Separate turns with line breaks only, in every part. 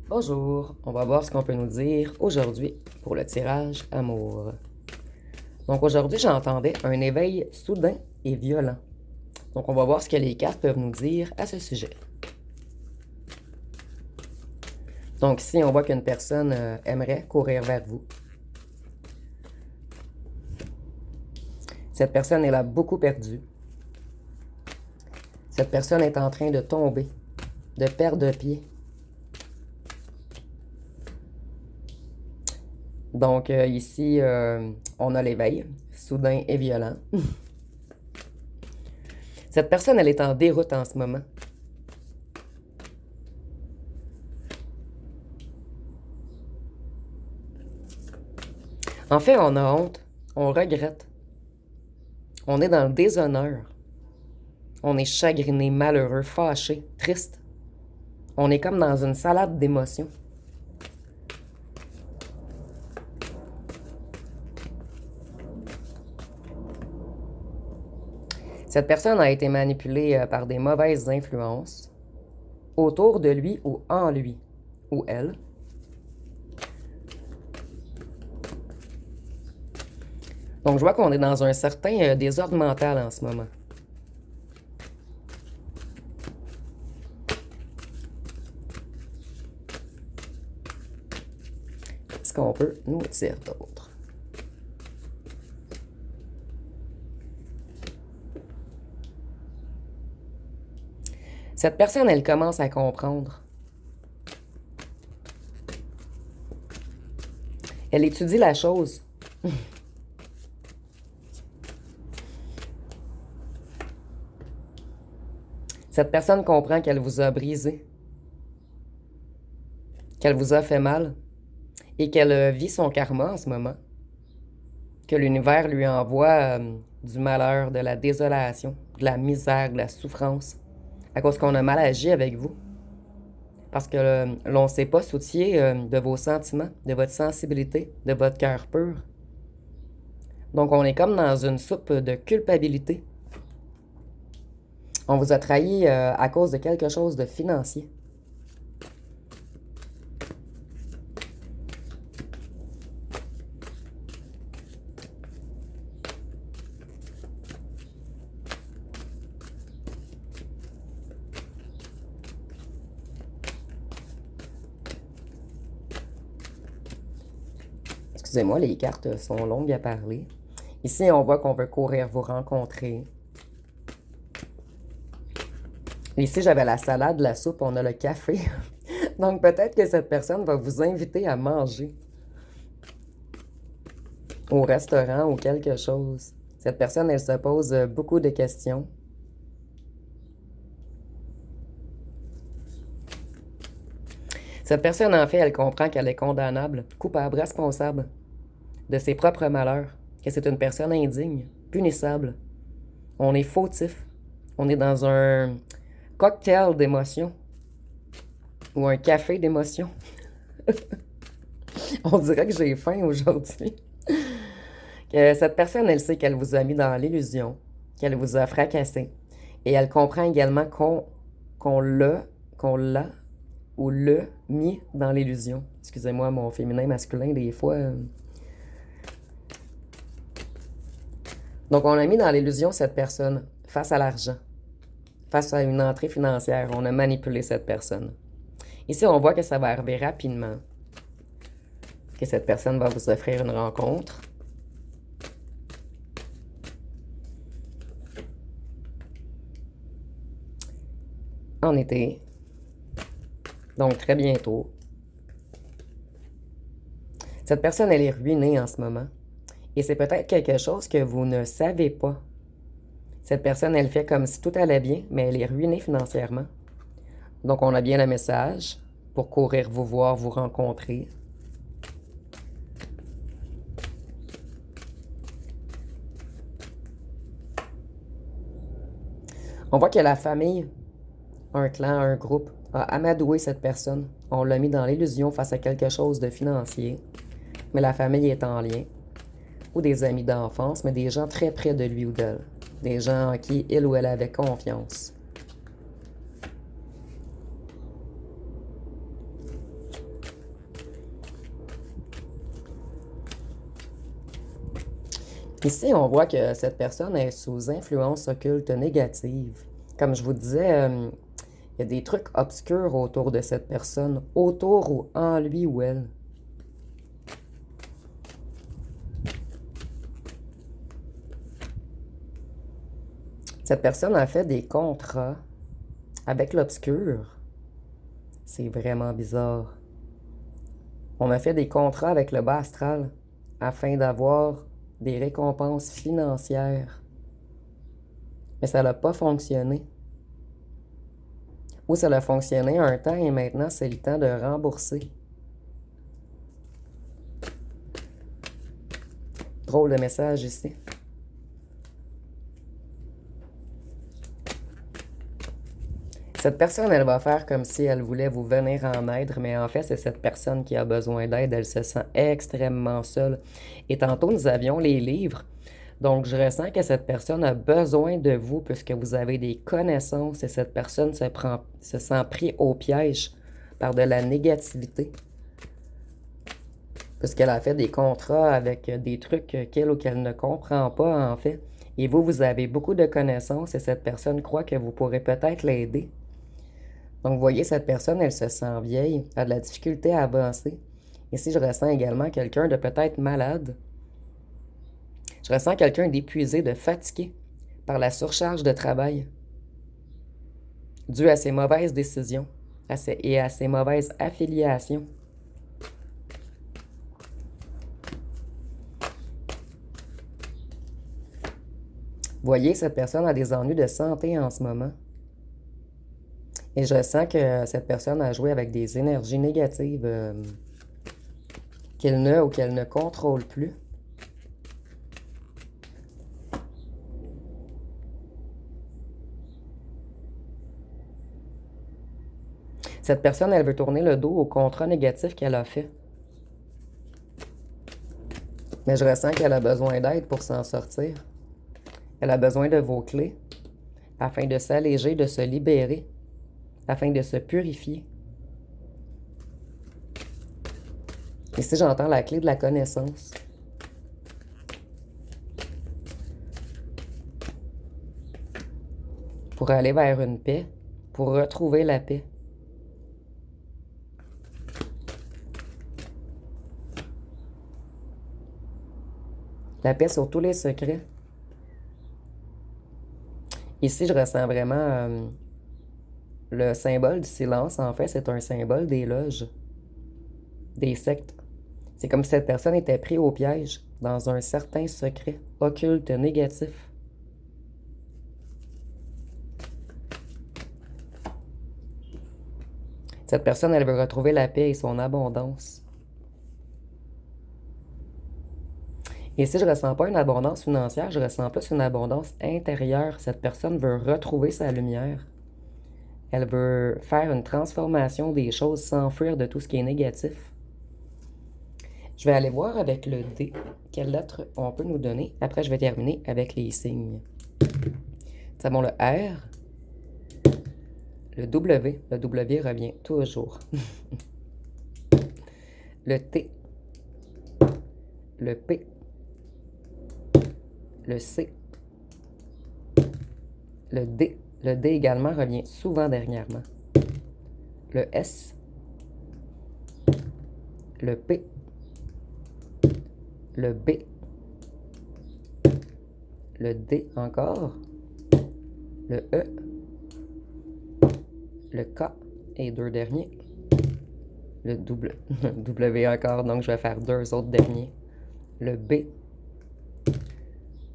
Bonjour, on va voir ce qu'on peut nous dire aujourd'hui pour le tirage amour. Donc aujourd'hui, j'entendais un éveil soudain et violent. Donc on va voir ce que les cartes peuvent nous dire à ce sujet. Donc ici, on voit qu'une personne aimerait courir vers vous. Cette personne, elle a beaucoup perdu. Cette personne est en train de tomber, de perdre pied. Donc ici, on a l'éveil, soudain et violent. Cette personne, elle est en déroute en ce moment. En fait, on a honte, on regrette. On est dans le déshonneur. On est chagriné, malheureux, fâché, triste. On est comme dans une salade d'émotions. Cette personne a été manipulée par des mauvaises influences autour de lui ou en lui, ou elle. Donc, je vois qu'on est dans un certain désordre mental en ce moment. Qu'est-ce qu'on peut nous dire d'autre? Cette personne, elle commence à comprendre. Elle étudie la chose. Cette personne comprend qu'elle vous a brisé, qu'elle vous a fait mal et qu'elle vit son karma en ce moment, que l'univers lui envoie du malheur, de la désolation, de la misère, de la souffrance, à cause qu'on a mal agi avec vous. Parce que l'on ne s'est pas soucié de vos sentiments, de votre sensibilité, de votre cœur pur. Donc on est comme dans une soupe de culpabilité. On vous a trahi à cause de quelque chose de financier. Excusez-moi, les cartes sont longues à parler. Ici, on voit qu'on veut courir vous rencontrer. Ici, j'avais la salade, la soupe, on a le café. Donc, peut-être que cette personne va vous inviter à manger au restaurant ou quelque chose. Cette personne, elle se pose beaucoup de questions. Cette personne, en fait, elle comprend qu'elle est condamnable, coupable, responsable de ses propres malheurs, que c'est une personne indigne, punissable. On est fautif. On est dans un cocktail d'émotions ou un café d'émotions. On dirait que j'ai faim aujourd'hui. Que cette personne, elle sait qu'elle vous a mis dans l'illusion, qu'elle vous a fracassé. Et elle comprend également qu'on l'a ou le mis dans l'illusion. Excusez-moi, mon féminin, masculin, des fois. Donc, on a mis dans l'illusion cette personne face à l'argent, face à une entrée financière. On a manipulé cette personne. Ici, on voit que ça va arriver rapidement, que cette personne va vous offrir une rencontre. En été. Donc, très bientôt. Cette personne, elle est ruinée en ce moment. Et c'est peut-être quelque chose que vous ne savez pas. Cette personne, elle fait comme si tout allait bien, mais elle est ruinée financièrement. Donc, on a bien le message pour courir vous voir, vous rencontrer. On voit que la famille, un clan, un groupe, a amadoué cette personne. On l'a mis dans l'illusion face à quelque chose de financier. Mais la famille est en lien. Ou des amis d'enfance, mais des gens très près de lui ou d'elle. Des gens en qui il ou elle avait confiance. Ici, on voit que cette personne est sous influence occulte négative. Comme je vous disais, il y a des trucs obscurs autour de cette personne, autour ou en lui ou elle. Cette personne a fait des contrats avec l'obscur. C'est vraiment bizarre. On a fait des contrats avec le bas astral afin d'avoir des récompenses financières. Mais ça n'a pas fonctionné. Ou ça a fonctionné un temps et maintenant c'est le temps de rembourser. Drôle de message ici. Cette personne, elle va faire comme si elle voulait vous venir en aide, mais en fait, c'est cette personne qui a besoin d'aide. Elle se sent extrêmement seule. Et tantôt, nous avions les livres. Donc, je ressens que cette personne a besoin de vous puisque vous avez des connaissances et cette personne se sent pris au piège par de la négativité. Puisqu'elle a fait des contrats avec des trucs qu'elle ou qu'elle ne comprend pas, en fait. Et vous, vous avez beaucoup de connaissances et cette personne croit que vous pourrez peut-être l'aider. Donc, vous voyez, cette personne, elle se sent vieille, a de la difficulté à avancer. Ici, je ressens également quelqu'un de peut-être malade. Je ressens quelqu'un d'épuisé, de fatigué par la surcharge de travail, dû à ses mauvaises décisions et à ses mauvaises affiliations. Vous voyez, cette personne a des ennuis de santé en ce moment. Et je sens que cette personne a joué avec des énergies négatives qu'elle ne ou qu'elle ne contrôle plus. Cette personne, elle veut tourner le dos au contrat négatif qu'elle a fait. Mais je ressens qu'elle a besoin d'aide pour s'en sortir. Elle a besoin de vos clés afin de s'alléger, de se libérer, afin de se purifier. Ici, j'entends la clé de la connaissance. Pour aller vers une paix, pour retrouver la paix. La paix sur tous les secrets. Ici, je ressens vraiment le symbole du silence. En fait, c'est un symbole des loges, des sectes. C'est comme si cette personne était prise au piège dans un certain secret occulte négatif. Cette personne, elle veut retrouver la paix et son abondance. Et si je ne ressens pas une abondance financière, je ressens plus une abondance intérieure. Cette personne veut retrouver sa lumière. Elle veut faire une transformation des choses, s'enfuir de tout ce qui est négatif. Je vais aller voir avec le D quelle lettre on peut nous donner. Après, je vais terminer avec les signes. Nous avons le R, le W. Le W revient toujours. Le T, le P, le C, le D. Le D également revient souvent dernièrement. Le S, le P, le B, le D encore, le E, le K et deux derniers, le W encore, donc je vais faire deux autres derniers, le B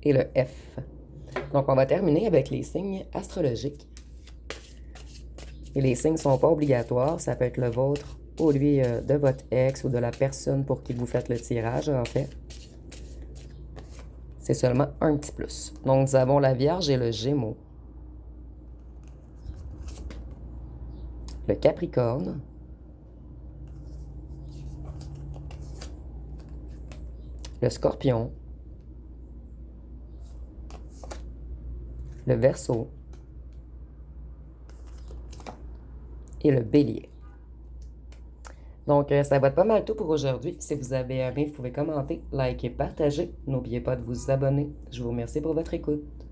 et le F. Donc on va terminer avec les signes astrologiques. Et les signes ne sont pas obligatoires, ça peut être le vôtre ou lui de votre ex ou de la personne pour qui vous faites le tirage en fait. C'est seulement un petit plus. Donc nous avons la Vierge et le Gémeaux. Le Capricorne. Le Scorpion. Le Verseau. Et le Bélier. Donc, ça va être pas mal tout pour aujourd'hui. Si vous avez aimé, vous pouvez commenter, liker, partager. N'oubliez pas de vous abonner. Je vous remercie pour votre écoute.